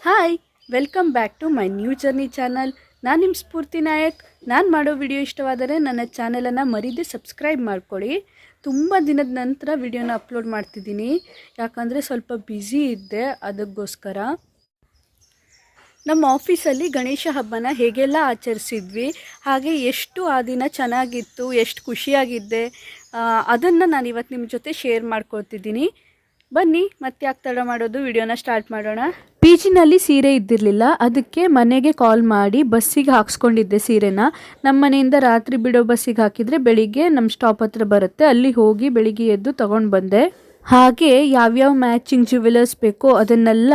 Hi, welcome back to my new journey channel. ನಾನು ನಿಮ್ಮ ಸ್ಫೂರ್ತಿ ನಾಯಕ್. ನಾನು ಮಾಡೋ ವಿಡಿಯೋ ಇಷ್ಟವಾದರೆ ನನ್ನ ಚಾನಲನ್ನು ಮರೀದೆ ಸಬ್ಸ್ಕ್ರೈಬ್ ಮಾಡ್ಕೊಳ್ಳಿ. ತುಂಬ ದಿನದ ನಂತರ ವಿಡಿಯೋನ ಅಪ್ಲೋಡ್ ಮಾಡ್ತಿದ್ದೀನಿ, ಯಾಕಂದರೆ ಸ್ವಲ್ಪ ಬ್ಯುಸಿ ಇದ್ದೆ, ಅದಕ್ಕೋಸ್ಕರ. ನಮ್ಮ ಆಫೀಸಲ್ಲಿ ಗಣೇಶ ಹಬ್ಬನ ಹೇಗೆಲ್ಲ ಆಚರಿಸಿದ್ವಿ, ಹಾಗೆ ಎಷ್ಟು ಆ ದಿನ ಚೆನ್ನಾಗಿತ್ತು, ಎಷ್ಟು ಖುಷಿಯಾಗಿದ್ದೆ, ಅದನ್ನು ನಾನು ಇವತ್ತು ನಿಮ್ಮ ಜೊತೆ ಶೇರ್ ಮಾಡ್ಕೊಳ್ತಿದ್ದೀನಿ. ಬನ್ನಿ ಮತ್ತೆ ಯಾಕೆ ತಡ ಮಾಡೋದು, ವಿಡಿಯೋನ ಸ್ಟಾರ್ಟ್ ಮಾಡೋಣ. ಪಿ ಜಿನಲ್ಲಿ ಸೀರೆ ಇದ್ದಿರಲಿಲ್ಲ, ಅದಕ್ಕೆ ಮನೆಗೆ ಕಾಲ್ ಮಾಡಿ ಬಸ್ಸಿಗೆ ಹಾಕ್ಸ್ಕೊಂಡಿದ್ದೆ ಸೀರೆನ. ನಮ್ಮ ಮನೆಯಿಂದ ರಾತ್ರಿ ಬಿಡೋ ಬಸ್ಸಿಗೆ ಹಾಕಿದರೆ ಬೆಳಿಗ್ಗೆ ನಮ್ಮ ಸ್ಟಾಪ್ ಹತ್ರ ಬರುತ್ತೆ, ಅಲ್ಲಿ ಹೋಗಿ ಬೆಳಿಗ್ಗೆ ಎದ್ದು ತೊಗೊಂಡು ಬಂದೆ. ಹಾಗೆ ಯಾವ್ಯಾವ ಮ್ಯಾಚಿಂಗ್ ಜ್ಯುವೆಲರ್ಸ್ ಬೇಕೋ ಅದನ್ನೆಲ್ಲ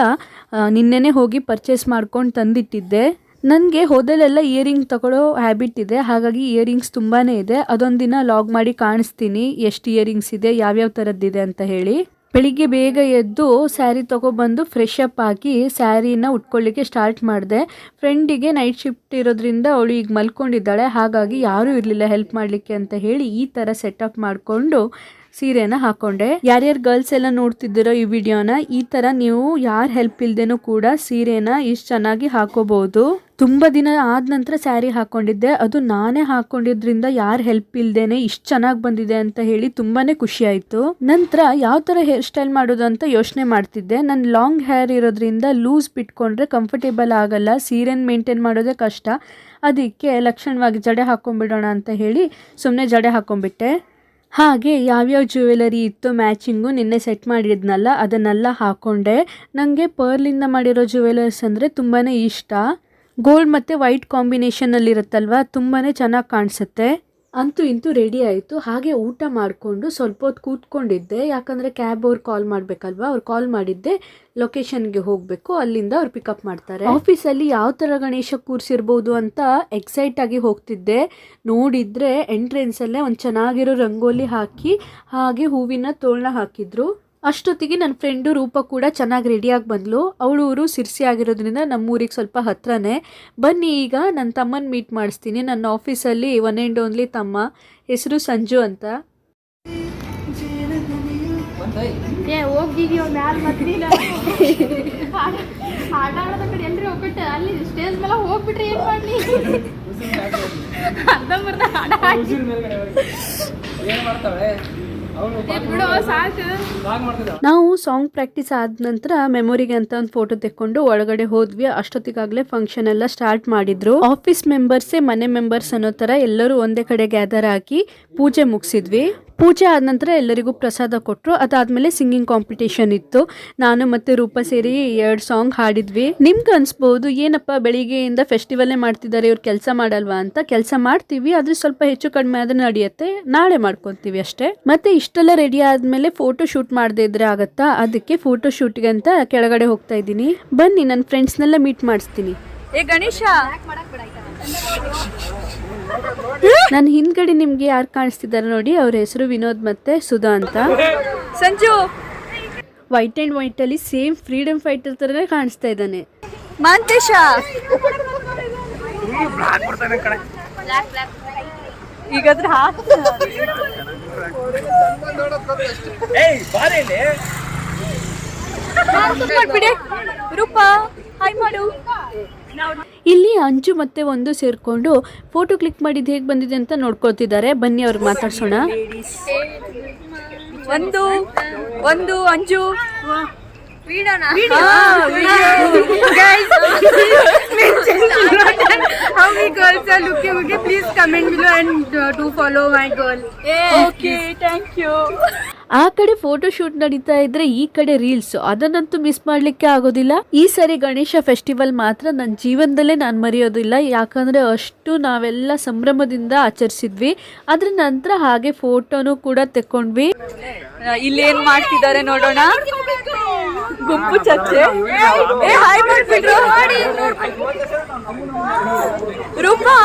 ನಿನ್ನೆನೇ ಹೋಗಿ ಪರ್ಚೇಸ್ ಮಾಡ್ಕೊಂಡು ತಂದಿಟ್ಟಿದ್ದೆ. ನನಗೆ ಹೋದಲೆಲ್ಲ ಇಯರಿಂಗ್ ತಗೊಳ್ಳೋ ಹ್ಯಾಬಿಟ್ ಇದೆ, ಹಾಗಾಗಿ ಇಯರಿಂಗ್ಸ್ ತುಂಬಾ ಇದೆ. ಅದೊಂದು ದಿನ ಲಾಗ್ ಮಾಡಿ ಕಾಣಿಸ್ತೀನಿ ಎಷ್ಟು ಇಯರಿಂಗ್ಸ್ ಇದೆ, ಯಾವ್ಯಾವ ಥರದ್ದಿದೆ ಅಂತ ಹೇಳಿ. ಬೆಳಿಗ್ಗೆ ಬೇಗ ಎದ್ದು ಸ್ಯಾರಿ ತೊಗೊಬಂದು ಫ್ರೆಶ್ ಅಪ್ ಆಗಿ ಸ್ಯಾರಿನ ಉಟ್ಕೊಳ್ಳಿಕ್ಕೆ ಸ್ಟಾರ್ಟ್ ಮಾಡಿದೆ. ಫ್ರೆಂಡಿಗೆ ನೈಟ್ ಶಿಫ್ಟ್ ಇರೋದ್ರಿಂದ ಅವಳು ಈಗ ಮಲ್ಕೊಂಡಿದ್ದಾಳೆ, ಹಾಗಾಗಿ ಯಾರೂ ಇರಲಿಲ್ಲ ಹೆಲ್ಪ್ ಮಾಡಲಿಕ್ಕೆ ಅಂತ ಹೇಳಿ ಈ ಥರ ಸೆಟಪ್ ಮಾಡಿಕೊಂಡು ಸೀರೆನ ಹಾಕೊಂಡೆ. ಯಾರ್ಯಾರು ಗರ್ಲ್ಸ್ ಎಲ್ಲ ನೋಡ್ತಿದ್ದೀರೋ ಈ ವಿಡಿಯೋನ, ಈ ಥರ ನೀವು ಯಾರು ಹೆಲ್ಪ್ ಇಲ್ದೇನೂ ಕೂಡ ಸೀರೆನ ಇಷ್ಟು ಚೆನ್ನಾಗಿ ಹಾಕೋಬಹುದು. ತುಂಬ ದಿನ ಆದ ನಂತರ ಸ್ಯಾರಿ ಹಾಕೊಂಡಿದ್ದೆ, ಅದು ನಾನೇ ಹಾಕೊಂಡಿದ್ರಿಂದ ಯಾರು ಹೆಲ್ಪ್ ಇಲ್ದೇನೆ ಇಷ್ಟು ಚೆನ್ನಾಗಿ ಬಂದಿದೆ ಅಂತ ಹೇಳಿ ತುಂಬಾ ಖುಷಿ ಆಯಿತು. ನಂತರ ಯಾವ ಥರ ಹೇರ್ ಸ್ಟೈಲ್ ಮಾಡೋದು ಅಂತ ಯೋಚನೆ ಮಾಡ್ತಿದ್ದೆ. ನನ್ನ ಲಾಂಗ್ ಹೇರ್ ಇರೋದ್ರಿಂದ ಲೂಸ್ ಬಿಟ್ಕೊಂಡ್ರೆ ಕಂಫರ್ಟೇಬಲ್ ಆಗಲ್ಲ, ಸೀರೆನ ಮೇಂಟೈನ್ ಮಾಡೋದೇ ಕಷ್ಟ. ಅದಕ್ಕೆ ಲಕ್ಷಣವಾಗಿ ಜಡೆ ಹಾಕೊಂಡ್ಬಿಡೋಣ ಅಂತ ಹೇಳಿ ಸುಮ್ಮನೆ ಜಡೆ ಹಾಕೊಂಡ್ಬಿಟ್ಟೆ. ಹಾಗೆ ಯಾವ್ಯಾವ ಜ್ಯುವೆಲರಿ ಇತ್ತು ಮ್ಯಾಚಿಂಗು ನಿನ್ನೆ ಸೆಟ್ ಮಾಡಿದ್ನಲ್ಲ ಅದನ್ನೆಲ್ಲ ಹಾಕ್ಕೊಂಡೆ. ನನಗೆ ಪರ್ಲಿಂದ ಮಾಡಿರೋ ಜ್ಯುವೆಲರ್ಸ್ ಅಂದರೆ ತುಂಬಾ ಇಷ್ಟ. ಗೋಲ್ಡ್ ಮತ್ತು ವೈಟ್ ಕಾಂಬಿನೇಷನಲ್ಲಿರುತ್ತಲ್ವ, ತುಂಬಾ ಚೆನ್ನಾಗಿ ಕಾಣಿಸುತ್ತೆ. ಅಂತೂ ಇಂತೂ ರೆಡಿ ಆಯಿತು. ಹಾಗೆ ಊಟ ಮಾಡಿಕೊಂಡು ಸ್ವಲ್ಪ ಹೊತ್ತು ಕೂತ್ಕೊಂಡಿದ್ದೆ, ಯಾಕಂದರೆ ಕ್ಯಾಬ್ ಅವ್ರು ಕಾಲ್ ಮಾಡಬೇಕಲ್ವ, ಅವ್ರು ಕಾಲ್ ಮಾಡಿದ್ದೆ ಲೊಕೇಶನ್ಗೆ ಹೋಗಬೇಕು, ಅಲ್ಲಿಂದ ಅವ್ರು ಪಿಕಪ್ ಮಾಡ್ತಾರೆ. ಆಫೀಸಲ್ಲಿ ಯಾವ ಥರ ಗಣೇಶ ಕೂರಿಸಿರ್ಬೋದು ಅಂತ ಎಕ್ಸೈಟ್ ಆಗಿ ಹೋಗ್ತಿದ್ದೆ. ನೋಡಿದರೆ ಎಂಟ್ರೆನ್ಸಲ್ಲೇ ಒಂದು ಚೆನ್ನಾಗಿರೋ ರಂಗೋಲಿ ಹಾಕಿ ಹಾಗೆ ಹೂವಿನ ತೋರಣ ಹಾಕಿದ್ರು. ಅಷ್ಟೊತ್ತಿಗೆ ನನ್ನ ಫ್ರೆಂಡು ರೂಪ ಕೂಡ ಚೆನ್ನಾಗಿ ರೆಡಿಯಾಗಿ ಬಂದಳು. ಅವಳು ಊರು ಸಿರ್ಸಿ ಆಗಿರೋದ್ರಿಂದ ನಮ್ಮೂರಿಗೆ ಸ್ವಲ್ಪ ಹತ್ರನೇ. ಬನ್ನಿ ಈಗ ನನ್ನ ತಮ್ಮನ ಮೀಟ್ ಮಾಡಿಸ್ತೀನಿ. ನನ್ನ ಆಫೀಸಲ್ಲಿ ಒನ್ ಆ್ಯಂಡ್ ಓನ್ಲಿ ತಮ್ಮ, ಹೆಸರು ಸಂಜು ಅಂತ. ನಾವು ಸಾಂಗ್ ಪ್ರಾಕ್ಟೀಸ್ ಆದ ನಂತರ ಮೆಮೊರಿಗೆ ಅಂತ ಒಂದು ಫೋಟೋ ತೆಕ್ಕೊಂಡು ಒಳಗಡೆ ಹೋದ್ವಿ. ಅಷ್ಟೊತ್ತಿಗಾಗಲೇ ಫಂಕ್ಷನ್ ಎಲ್ಲ ಸ್ಟಾರ್ಟ್ ಮಾಡಿದ್ರು. ಆಫೀಸ್ ಮೆಂಬರ್ಸೇ ಮನೆ ಮೆಂಬರ್ಸ್ ಅನ್ನೋ ತರ ಎಲ್ಲರೂ ಒಂದೇ ಕಡೆ ಗ್ಯಾದರ್ ಆಗಿ ಪೂಜೆ ಮುಗಿಸಿದ್ವಿ. ಪೂಜೆ ಆದ ನಂತರ ಎಲ್ಲರಿಗೂ ಪ್ರಸಾದ ಕೊಟ್ಟರು. ಅದಾದ್ಮೇಲೆ ಸಿಂಗಿಂಗ್ ಕಾಂಪಿಟೇಷನ್ ಇತ್ತು. ನಾನು ಮತ್ತೆ ರೂಪ ಸೇರಿ 2 ಸಾಂಗ್ ಹಾಡಿದ್ವಿ. ನಿಮ್ಗೆ ಅನ್ಸ್ಬೋದು ಏನಪ್ಪ ಬೆಳಿಗ್ಗೆಯಿಂದ ಫೆಸ್ಟಿವಲ್ಲೇ ಮಾಡ್ತಿದ್ದಾರೆ, ಇವ್ರು ಕೆಲಸ ಮಾಡಲ್ವಾ ಅಂತ. ಕೆಲಸ ಮಾಡ್ತೀವಿ, ಆದ್ರೆ ಸ್ವಲ್ಪ ಹೆಚ್ಚು ಕಡಿಮೆ ಆದ್ರೆ ನಡೆಯುತ್ತೆ, ನಾಳೆ ಮಾಡ್ಕೊತೀವಿ ಅಷ್ಟೇ. ಮತ್ತೆ ಇಷ್ಟೆಲ್ಲ ರೆಡಿ ಆದ್ಮೇಲೆ ಫೋಟೋ ಶೂಟ್ ಮಾಡದೇ ಇದ್ರೆ ಆಗತ್ತಾ, ಅದಕ್ಕೆ ಫೋಟೋ ಶೂಟ್ಗೆ ಅಂತ ಕೆಳಗಡೆ ಹೋಗ್ತಾ ಇದ್ದೀನಿ. ಬನ್ನಿ ನನ್ನ ಫ್ರೆಂಡ್ಸ್ನೆಲ್ಲ ಮೀಟ್ ಮಾಡಿಸ್ತೀನಿ. ಏ ಗಣೇಶ, ನನ್ನ ಹಿಂದ್ಗಡೆ ನಿಮ್ಗೆ ಯಾರು ಕಾಣಿಸ್ತಿದ್ದಾರೆ ನೋಡಿ, ಅವ್ರ ಹೆಸರು ವಿನೋದ್ ಮತ್ತೆ ಸುಧಾ ಅಂತ. ಸಂಜು ವೈಟ್ ಅಂಡ್ ವೈಟ್ ಅಲ್ಲಿ ಸೇಮ್ ಫ್ರೀಡಮ್ ಫೈಟರ್ ತರನೇ ಕಾಣಿಸ್ತಾ ಇದ್ದಾನೆ. ಮಾಂತೇಶ ಈಗಾದ್ರೆ ರೂಪಾ ಹಾಯ್ ಮಾಡು. ಇಲ್ಲಿ ಅಂಜು ಮತ್ತೆ ಒಂದು ಸೇರ್ಕೊಂಡು ಫೋಟೋ ಕ್ಲಿಕ್ ಮಾಡಿದ್ದು ಹೇಗೆ ಬಂದಿದೆ ಅಂತ ನೋಡ್ಕೊಳ್ತಿದ್ದಾರೆ. ಬನ್ನಿ ಅವ್ರಿಗೆ ಮಾತಾಡ್ಸೋಣ. ಒಂದು Anju how we girls are looking, okay, please comment below and do follow my girl. Okay, thank you. ಆ ಕಡೆ ಫೋಟೋ ಶೂಟ್ ನಡೀತಾ ಇದ್ರೆ ಈ ಕಡೆ ರೀಲ್ಸ್, ಅದನ್ನಂತೂ ಮಿಸ್ ಮಾಡ್ಲಿಕ್ಕೆ ಆಗೋದಿಲ್ಲ. ಈ ಸರಿ ಗಣೇಶ ಫೆಸ್ಟಿವಲ್ ಮಾತ್ರ ನನ್ನ ಜೀವನದಲ್ಲೇ ನಾನು ಮರೆಯೋದಿಲ್ಲ, ಯಾಕಂದ್ರೆ ಅಷ್ಟು ನಾವೆಲ್ಲ ಸಂಭ್ರಮದಿಂದ ಆಚರಿಸಿದ್ವಿ. ಅದ್ರ ನಂತರ ಹಾಗೆ ಫೋಟೋನು ಕೂಡ ತೆಕ್ಕೊಂಡ್ವಿ. ಇಲ್ಲಿ ಏನ್ ಮಾಡ್ತಿದ್ದಾರೆ ನೋಡೋಣ. ಗುಂಪು ಚರ್ಚೆ. ಹಾಯ್ ಮಾಡ್ಬಿಟ್ರು. ರೂಪಾ,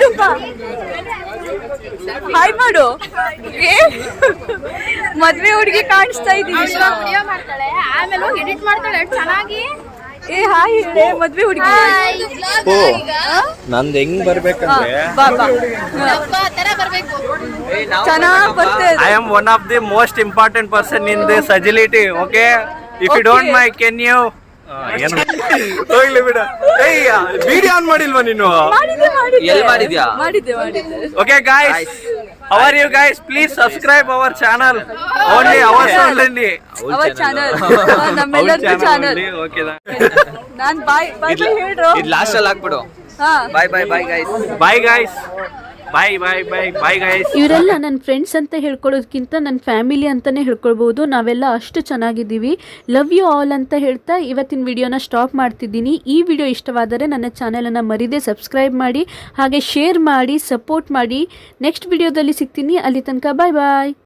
ರೂಪಾ ಹಾಯ್ ಮಾಡು. ಮದ್ವೆ ಹುಡುಗಿ ಕಾಣಿಸ್ತಾ ಇದೀವಿ. ಹಾಯ್ ಮದ್ವೆ ಹುಡುಗಿ. ನಂದು ಹೆಂಗ್ ಬರ್ಬೇಕಂದ್ರೆ ಚೆನ್ನಾಗಿ ಬರ್ತದೆ. I am one of the most important person in this agility. Okay, if you don't mind, can you ಹೋಗ್ಲಿ ಬಿಡ. ವಿಡಿಯೋ ಆನ್ ಮಾಡಿಲ್ವಾ ನೀನು? ಎಲ್ಲಿ ಮಾಡಿದ್ಯಾ? ಮಾಡಿದ್ದೆ okay guys, how are you guys? Please subscribe our channel. Only our only. Our channel ನಮ್ಮೆಲ್ಲರದು channel. Okay ನಾನು bye bye ಹೇಳ್ರು. ಇದು ಲಾಸ್ಟ್ ಅಲ್ಲಿ ಹಾಕ್ಬಿಡು. ಹಾ bye bye bye guys. Bye guys. Bye bye bye bye guys. ಇವರೆಲ್ಲ ನನ್ನ friends ಅಂತ ಹೇಳ್ಕೊಳ್ಳೋದಕ್ಕಿಂತ ನನ್ನ ಫ್ಯಾಮಿಲಿ ಅಂತಲೇ ಹೇಳ್ಕೊಳ್ಬೋದು. ನಾವೆಲ್ಲ ಅಷ್ಟು ಚೆನ್ನಾಗಿದ್ದೀವಿ. ಲವ್ ಯು ಆಲ್ ಅಂತ ಹೇಳ್ತಾ ಇವತ್ತಿನ ವಿಡಿಯೋನ ಸ್ಟಾಪ್ ಮಾಡ್ತಿದ್ದೀನಿ. ಈ ವಿಡಿಯೋ ಇಷ್ಟವಾದರೆ ನನ್ನ ಚಾನಲನ್ನು ಮರಿದೇ ಸಬ್ಸ್ಕ್ರೈಬ್ ಮಾಡಿ, ಹಾಗೆ ಶೇರ್ ಮಾಡಿ, ಸಪೋರ್ಟ್ ಮಾಡಿ. ನೆಕ್ಸ್ಟ್ ವಿಡಿಯೋದಲ್ಲಿ ಸಿಗ್ತೀನಿ. ಅಲ್ಲಿ ತನಕ ಬಾಯ್ ಬಾಯ್.